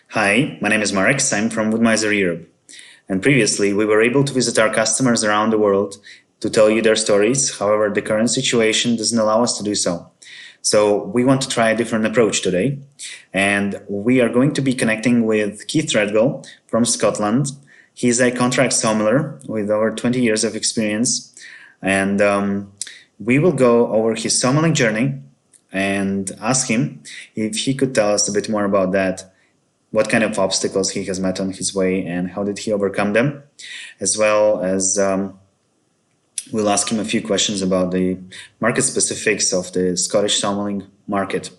Hi, my name is Marek. I'm from Wood-Mizer Europe. And previously, we were able to visit our customers around the world to tell you their stories. However, the current situation doesn't allow us to do so. So we want to try a different approach today. And we are going to be connecting with Keith Threadgall from Scotland. He's a contract sawmiller with over 20 years of experience. And we will go over his sawmilling journey and ask him if he could tell us a bit more about that, what kind of obstacles he has met on his way and how did he overcome them, as well as we'll ask him a few questions about the market specifics of the Scottish sawmilling market.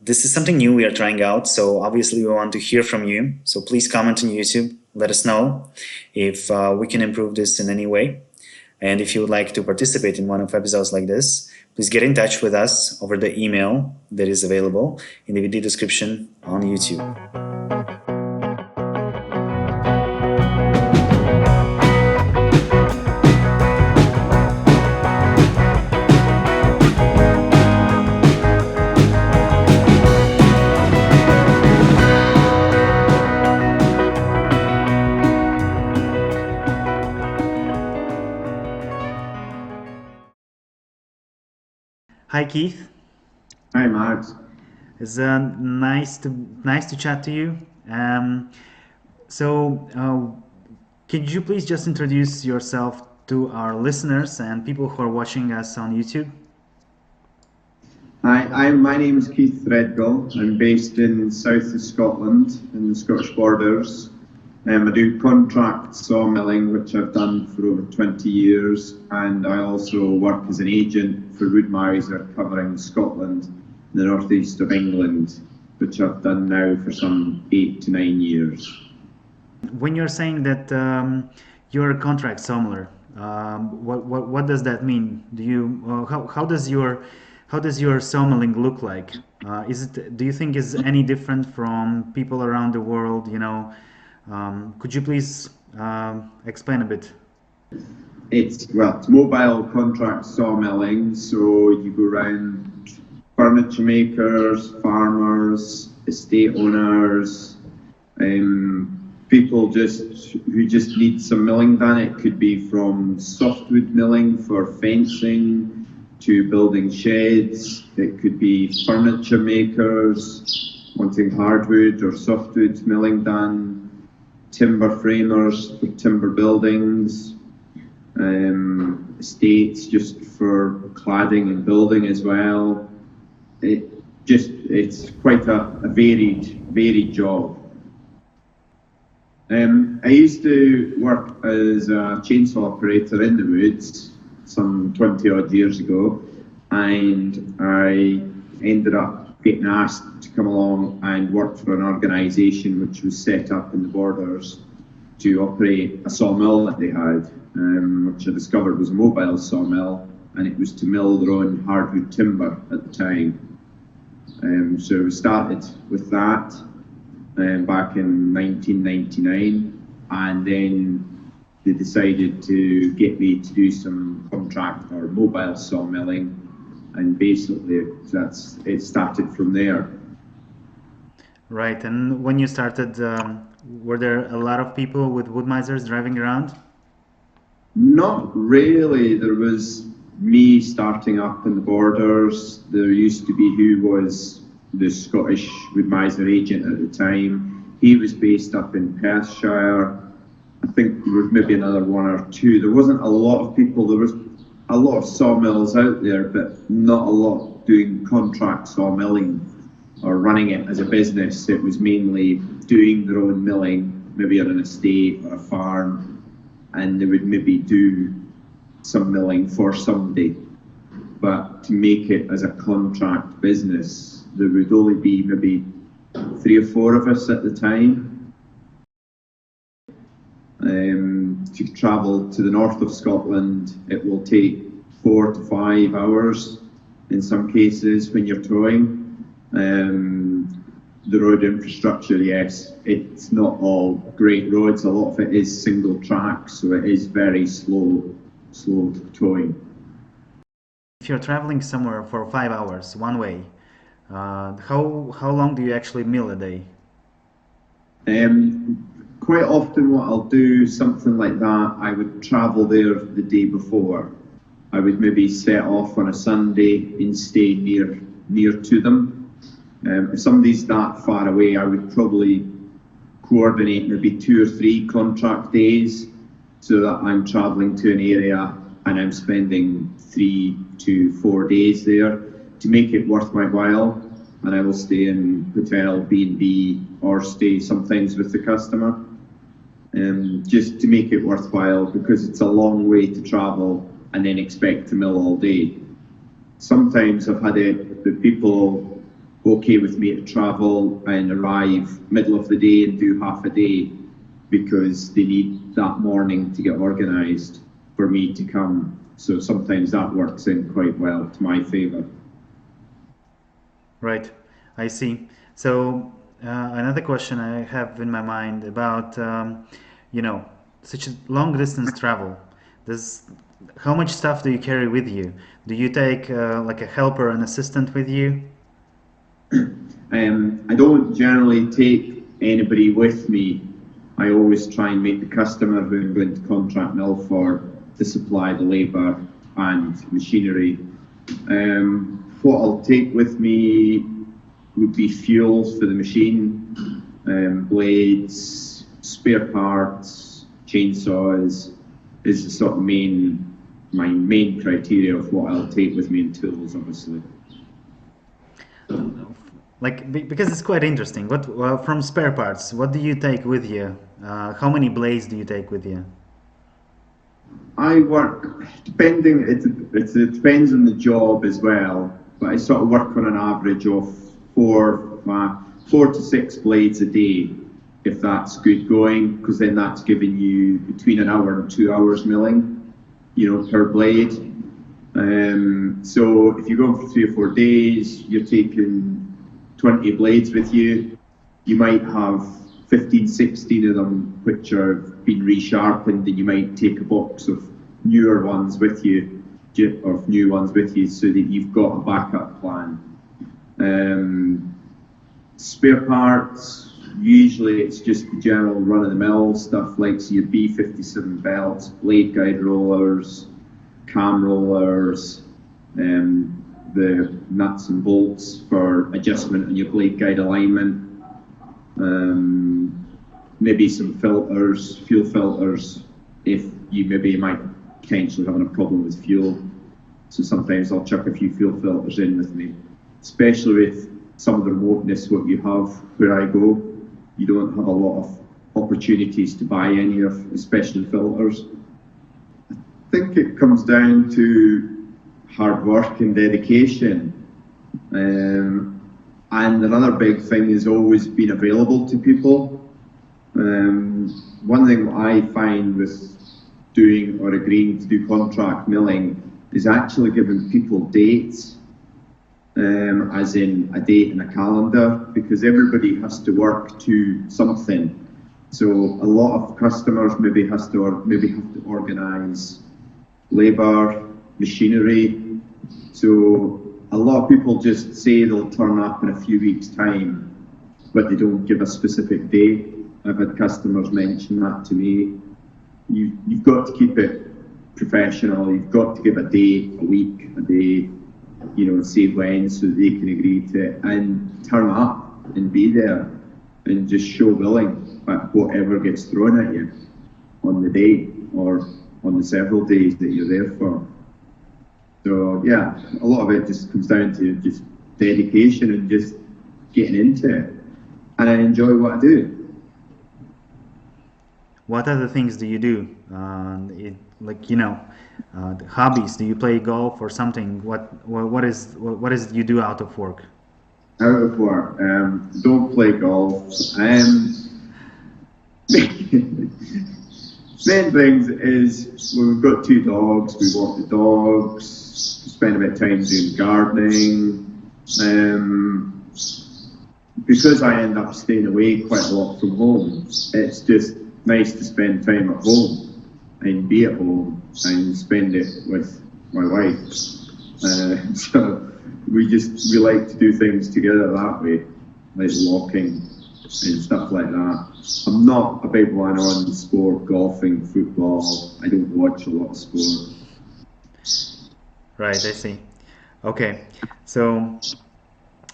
This is something new we are trying out, so obviously we want to hear from you. So please comment on YouTube, let us know if we can improve this in any way. And if you would like to participate in one of episodes like this, please get in touch with us over the email that is available in the video description on YouTube. Hi Keith. Hi Max. It's nice to chat to you. Could you please just introduce yourself to our listeners and people who are watching us on YouTube? Hi, my name is Keith Threadgall. I'm based in south of Scotland, in the Scottish borders. I do contract sawmilling, which I've done for over 20 years, and I also work as an agent for Wood-Mizer covering Scotland, the northeast of England, which I've done now for some 8 to 9 years. When you're saying that you're a contract sawmiller, what does that mean? Do you how does your sawmilling look like? Do you think is any different from people around the world? Could you please explain a bit? It's mobile contract sawmilling, so you go around furniture makers, farmers, estate owners, people who just need some milling done. It could be from softwood milling for fencing to building sheds. It could be furniture makers wanting hardwood or softwood milling done, timber framers for timber buildings, estates just for cladding and building as well. It's quite a varied job. I used to work as a chainsaw operator in the woods some 20 odd years ago, and I ended up getting asked to come along and work for an organisation which was set up in the borders to operate a sawmill that they had, which I discovered was a mobile sawmill, and it was to mill their own hardwood timber at the time. So we started with that back in 1999, and then they decided to get me to do some contract or mobile sawmilling, and basically it started from there. Right, and when you started, were there a lot of people with Wood-Mizers driving around? Not really. There was me starting up in the borders. There used to be who was the Scottish Wood-Mizer agent at the time. He was based up in Perthshire. I think there was maybe another one or two. There wasn't a lot of people. There was a lot of sawmills out there, but not a lot doing contract sawmilling or running it as a business. It was mainly doing their own milling, maybe on an estate or a farm, and they would maybe do some milling for somebody. But to make it as a contract business, there would only be maybe 3 or 4 of us at the time. To travel to the north of Scotland, it will take 4 to 5 hours in some cases when you're towing. The road infrastructure, yes, it's not all great roads. A lot of it is single track, so it is very slow towing. If you're traveling somewhere for 5 hours one way, how long do you actually mill a day? Quite often what I'll do, something like that, I would travel there the day before. I would maybe set off on a Sunday and stay near to them. If somebody's that far away, I would probably coordinate maybe 2 or 3 contract days so that I'm travelling to an area and I'm spending 3 to 4 days there to make it worth my while. And I will stay in hotel, B&B, or stay sometimes with the customer, just to make it worthwhile, because it's a long way to travel and then expect to mill all day. Sometimes I've had it that people okay with me to travel and arrive middle of the day and do half a day because they need that morning to get organised for me to come. So sometimes that works in quite well to my favour. Right, I see. So another question I have in my mind about, such a long distance travel. How much stuff do you carry with you? Do you take like a helper and assistant with you? I don't generally take anybody with me. I always try and make the customer who I'm going to contract mill for to supply the labour and machinery. What I'll take with me would be fuels for the machine, blades, spare parts, chainsaws is the sort of my main criteria of what I'll take with me, and tools, obviously. Because it's quite interesting. From spare parts, what do you take with you? How many blades do you take with you? I work, depending, it depends on the job as well, but I sort of work on an average of 4 to 6 blades a day, if that's good going, because then that's giving you between an hour and 2 hours milling, per blade. So if you're going for 3 or 4 days, you're taking 20 blades with you. You might have 15, 16 of them which are been resharpened, and you might take a box of newer ones with you, or new ones with you, so that you've got a backup plan. Spare parts, usually it's just the general run-of-the-mill stuff like your B57 belts, blade guide rollers, cam rollers, the nuts and bolts for adjustment on your blade guide alignment, maybe some filters, fuel filters, if you maybe might potentially having a problem with fuel. So sometimes I'll chuck a few fuel filters in with me, especially with some of the remoteness what you have where I go. You don't have a lot of opportunities to buy any of the special filters. I think it comes down to hard work and dedication. And another big thing is always being available to people. One thing I find with doing or agreeing to do contract milling is actually giving people dates, as in a date in a calendar, because everybody has to work to something. So a lot of customers maybe have to organise labour, machinery. So a lot of people just say they'll turn up in a few weeks' time, but they don't give a specific date. I've had customers mention that to me. You've got to keep it professional. You've got to give a date, a week, a day, say when, so they can agree to it and turn up and be there and just show willing at whatever gets thrown at you on the day or on the several days that you're there for. So yeah, a lot of it just comes down to just dedication and just getting into it. And I enjoy what I do. What other things do you do? Hobbies? Do you play golf or something? What is you do out of work? Out of work, don't play golf. Main things is we've got 2 dogs. We walk the dogs. Spend a bit of time doing gardening. Because I end up staying away quite a lot from home, it's just nice to spend time at home and be at home and spend it with my wife. So we like to do things together that way, like walking, and stuff like that. I'm not a big one on sport, golfing, football. I don't watch a lot of sport. Right, I see. Okay, so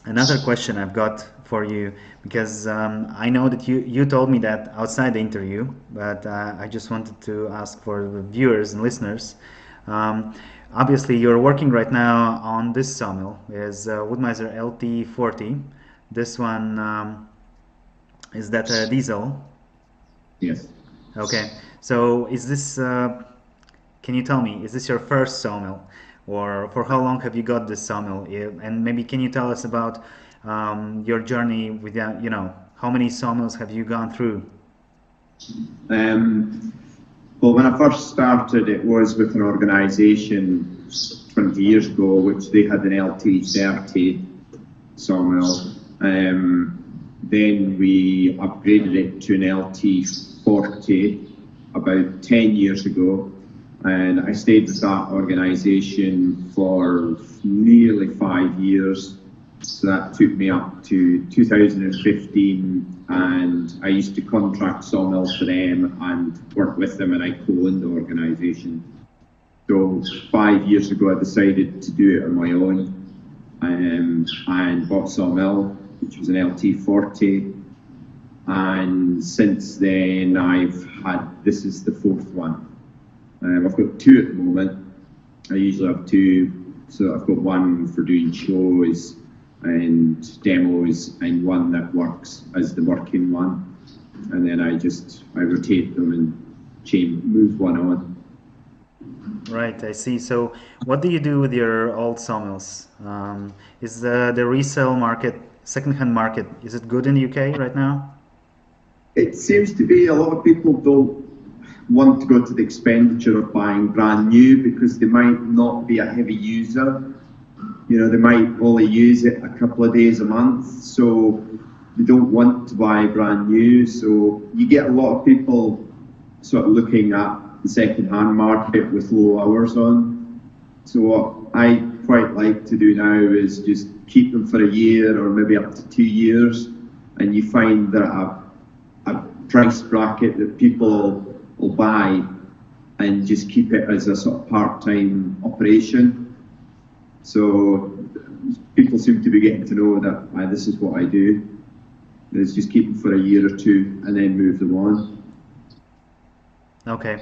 another question I've got for you, because I know that you told me that outside the interview, but I just wanted to ask for the viewers and listeners. Um, Obviously, you're working right now on this sawmill, is Wood-Mizer LT40. This one, is that a diesel? Yes. Okay, so is this, can you tell me, is this your first sawmill? Or for how long have you got this sawmill? And maybe can you tell us about your journey with, how many sawmills have you gone through? Well, when I first started, it was with an organisation 20 years ago, which they had an LT40 sawmill. Then we upgraded it to an LT40 about 10 years ago, and I stayed with that organisation for nearly 5 years. So that took me up to 2015, and I used to contract sawmills for them and work with them, and I co-owned the organisation. So 5 years ago I decided to do it on my own, and bought a sawmill, which was an LT40, and since then this is the fourth one. I've got two at the moment. I usually have two, so I've got one for doing shows and demos, and one that works as the working one, and then I rotate them and move one on. Right, I see. So what do you do with your old sawmills? Is the resale market, second-hand market, is it good in the UK right now? It seems to be. A lot of people don't want to go to the expenditure of buying brand new because they might not be a heavy user. They might only use it a couple of days a month, so they don't want to buy brand new. So you get a lot of people sort of looking at the second-hand market with low hours on. So what I quite like to do now is just keep them for a year or maybe up to 2 years, and you find that a price bracket that people will buy, and just keep it as a sort of part-time operation. So people seem to be getting to know that this is what I do. Is just keep them for a year or two and then move them on. Okay.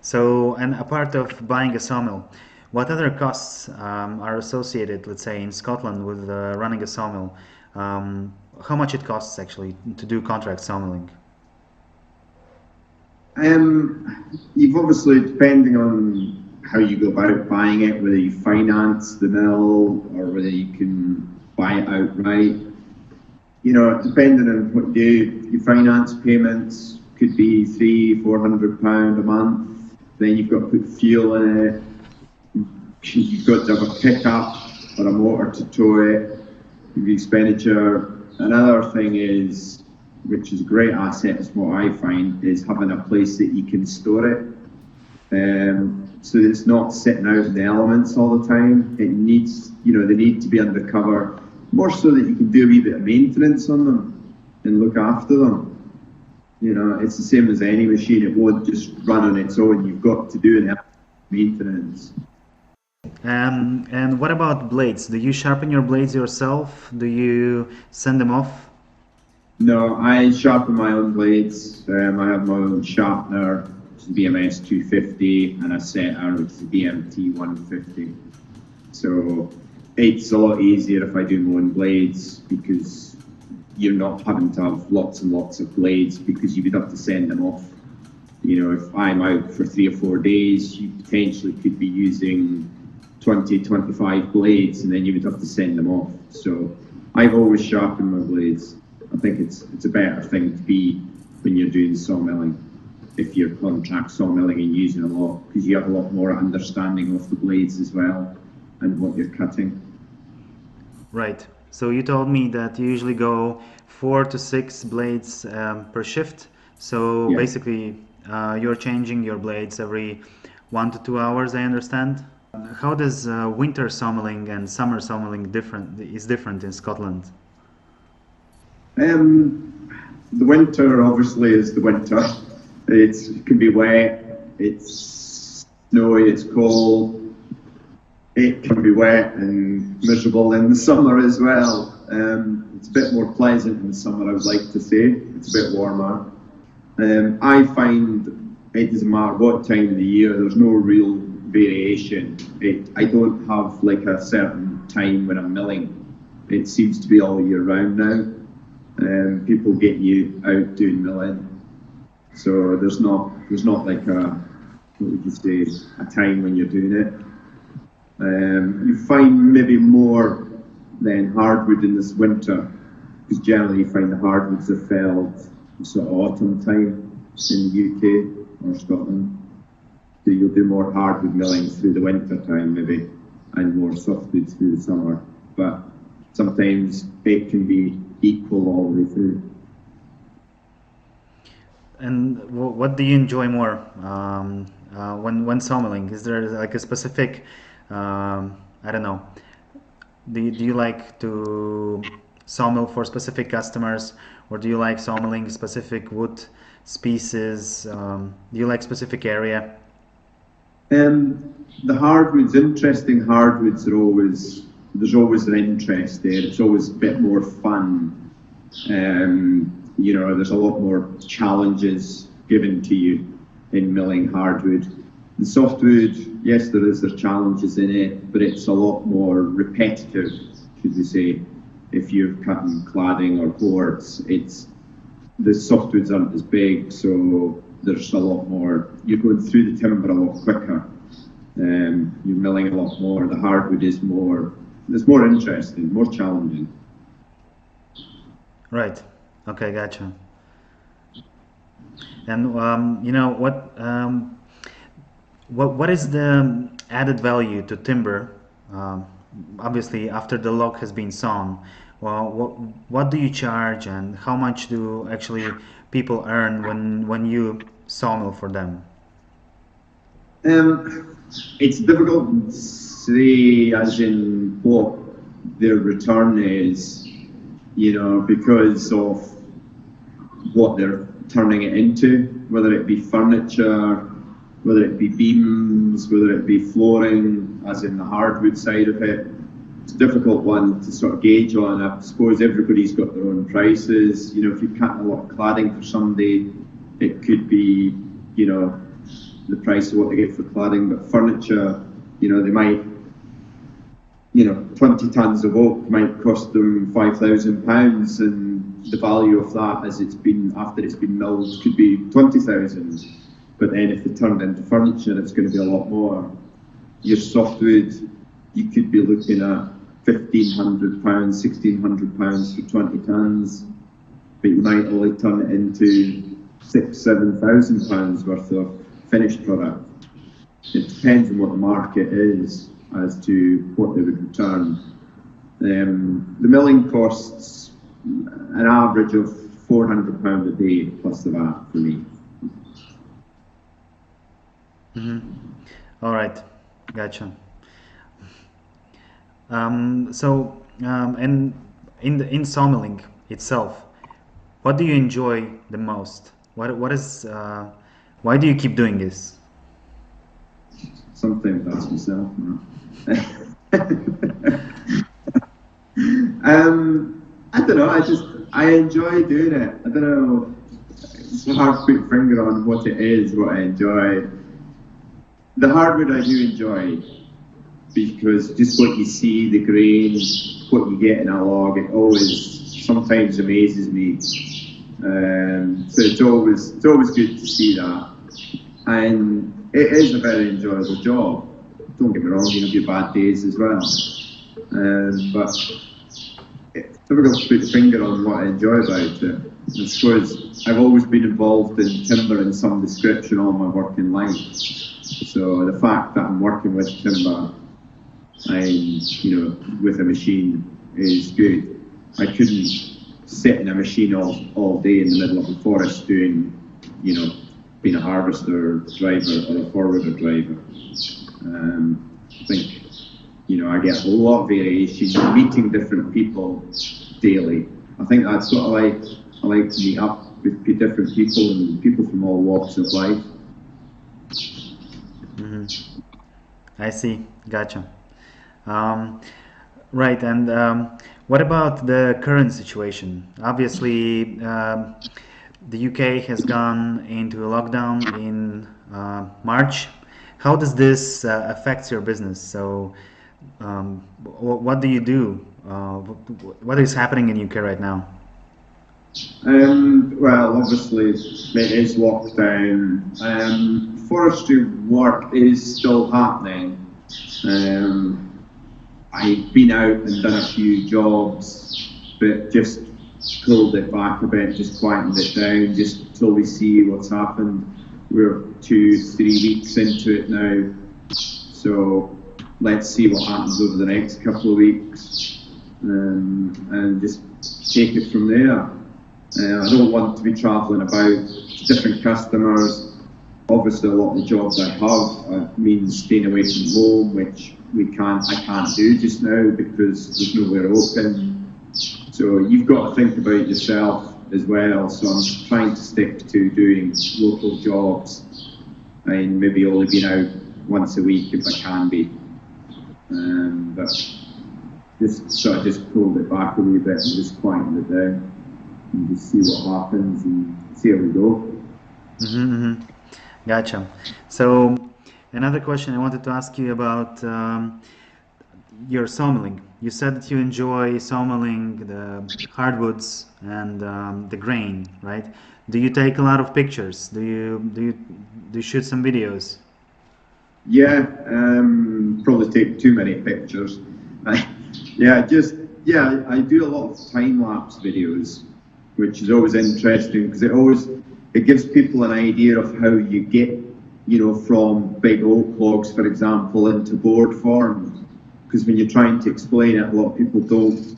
So, and a part of buying a sawmill, what other costs are associated, let's say, in Scotland with running a sawmill? How much it costs actually to do contract sawmilling? You've obviously, depending on how you go about buying it, whether you finance the mill or whether you can buy it outright. Depending on what you do, your finance payments could be £300-400 a month. Then you've got to put fuel in it. You've got to have a pickup or a motor to tow it. The expenditure. Another thing is, which is a great asset, is what I find, is having a place that you can store it. So that it's not sitting out in the elements all the time. It needs, they need to be undercover, more so that you can do a wee bit of maintenance on them and look after them. It's the same as any machine. It won't just run on its own. You've got to do an maintenance. And what about blades? Do you sharpen your blades yourself? Do you send them off? No, I sharpen my own blades. I have my own sharpener, which is BMS 250, and a setter, which is BMT 150. So it's a lot easier if I do my own blades, because you're not having to have lots and lots of blades, because you would have to send them off. If I'm out for 3 or 4 days, you potentially could be using 20-25 blades, and then you would have to send them off. So I've always sharpened my blades. I think it's a better thing to be when you're doing sawmilling, if you're contract sawmilling and using a lot, because you have a lot more understanding of the blades as well and what you're cutting. Right. So you told me that you usually go 4 to 6 blades per shift. So Yeah. basically, you're changing your blades every 1 to 2 hours, I understand. How does winter sawmilling and summer sawmilling different in Scotland? The winter obviously is the winter. It can be wet, it's snowy, it's cold. It can be wet and miserable in the summer as well. It's a bit more pleasant in the summer, I would like to say. It's a bit warmer. I find it doesn't matter what time of the year, there's no real variation. I don't have like a certain time when I'm milling. It seems to be all year round now. People get you out doing milling. So there's not like what would you say, a time when you're doing it. You find maybe more than hardwood in this winter, because generally you find the hardwoods are felled sort of autumn time in the UK or Scotland. So you'll do more hardwood milling through the winter time maybe, and more softwood through the summer. But sometimes it can be equal all the way through. And what do you enjoy more when sawmilling? Is there like a specific, I don't know, do you like to sawmill for specific customers, or do you like sawmilling specific wood species? Do you like specific area? The hardwoods, interesting hardwoods are always, there's always an interest there. It's always a bit more fun. You know, there's a lot more challenges given to you in milling hardwood. The softwood, yes, there's challenges in it, but it's a lot more repetitive, should we say. If you're cutting cladding or boards, the softwoods aren't as big, so there's a lot more. You're going through the timber a lot quicker. You're milling a lot more. The hardwood is more. It's more interesting, more challenging. Right. Okay, gotcha. And you know what is the added value to timber? Obviously, after the log has been sawn, well, what do you charge, and how much do actually people earn when you sawmill for them? It's difficult to say as in what their return is, you know, because of what they're turning it into, whether it be furniture, whether it be beams, whether it be flooring, as in the hardwood side of it. It's a difficult one to sort of gauge on. I suppose everybody's got their own prices. You know, if you're cutting a lot of cladding for somebody, it could be, you know, the price of what they get for cladding. But furniture, you know, they might, you know, 20 tons of oak might cost them £5,000, and the value of that, as it's been after it's been milled, could be 20,000. But then if it turned into furniture, it's going to be a lot more. Your softwood, you could be looking at £1,500, £1,600 for 20 tons, but you might only turn it into £6,000–7,000 worth of finished product. It depends on what the market is as to what they would return. The milling costs an average of £400 a day plus the VAT for me. All right, gotcha. And in sawmilling itself, what do you enjoy the most? What is why do you keep doing this? Sometimes that's myself. I don't know. I enjoy doing it. I don't know. It's hard to put a finger on what it is, what I enjoy. The hardwood I do enjoy, because just what you see, the grain, what you get in a log, it always sometimes amazes me. So it's always good to see that, and it is a very enjoyable job. Don't get me wrong, you have your bad days as well, but it's difficult to put a finger on what I enjoy about it. I suppose I've always been involved in timber in some description all my working life. So the fact that I'm working with timber and, you know, with a machine is good. I couldn't sit in a machine all day in the middle of the forest doing, you know, being a harvester driver or a forwarder driver. I think, you know, I get a lot of variation, meeting different people daily. I think that's what I like I like to meet up with different people and people from all walks of life. I see. Gotcha. Um, right. And what about the current situation? Obviously, the UK has gone into a lockdown in March. How does this affect your business? So, what do you do? What is happening in UK right now? Well, obviously it is lockdown. Forestry work is still happening. I've been out and done a few jobs, but just pulled it back a bit, just quietened it down, just till we see what's happened. We're 2-3 weeks into it now, so let's see what happens over the next couple of weeks, and just take it from there. I don't want to be travelling about to different customers. Obviously, a lot of the jobs I have means staying away from home, which I can't do just now because there's nowhere open. So you've got to think about yourself as well. So I'm trying to stick to doing local jobs and maybe only being out once a week if I can be. But I just pulled it back a wee bit and just quietened it down and just see what happens and see how we go. Gotcha. So another question I wanted to ask you about your sawmilling. You said that you enjoy sawmilling the hardwoods and the grain, right? Do you take a lot of pictures? Do you shoot some videos? Yeah, probably take too many pictures. I do a lot of time-lapse videos, which is always interesting because it gives people an idea of how you get, from big oak logs, for example, into board form. Because when you're trying to explain it, a lot of people don't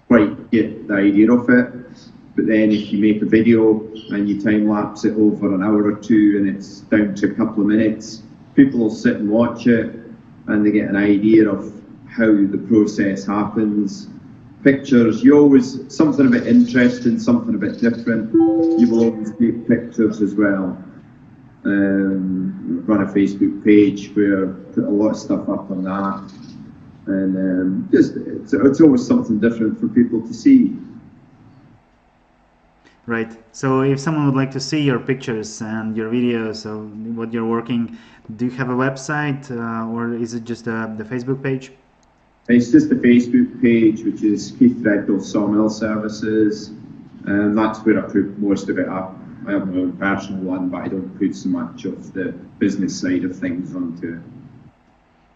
quite get the idea of it. But then if you make a video and you time-lapse it over an hour or two and it's down to a couple of minutes, people will sit and watch it and they get an idea of how the process happens. Pictures, something a bit interesting, something a bit different, you will always take pictures as well. Run a Facebook page where I put a lot of stuff up on that, and it's always something different for people to see. Right. So if someone would like to see your pictures and your videos of what you're working, do you have a website or is it just the Facebook page? It's just the Facebook page, which is Keith Threadgall Sawmill Services, and that's where I put most of it up. I have my own personal one, but I don't put so much of the business side of things onto it.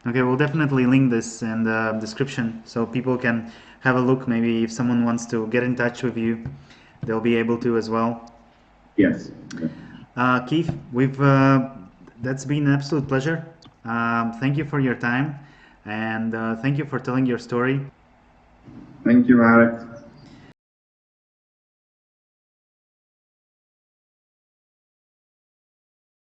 Okay, we'll definitely link this in the description so people can have a look. Maybe if someone wants to get in touch with you, they'll be able to as well. Yes. Keith, that's been an absolute pleasure. Thank you for your time, and thank you for telling your story. Thank you, Marek.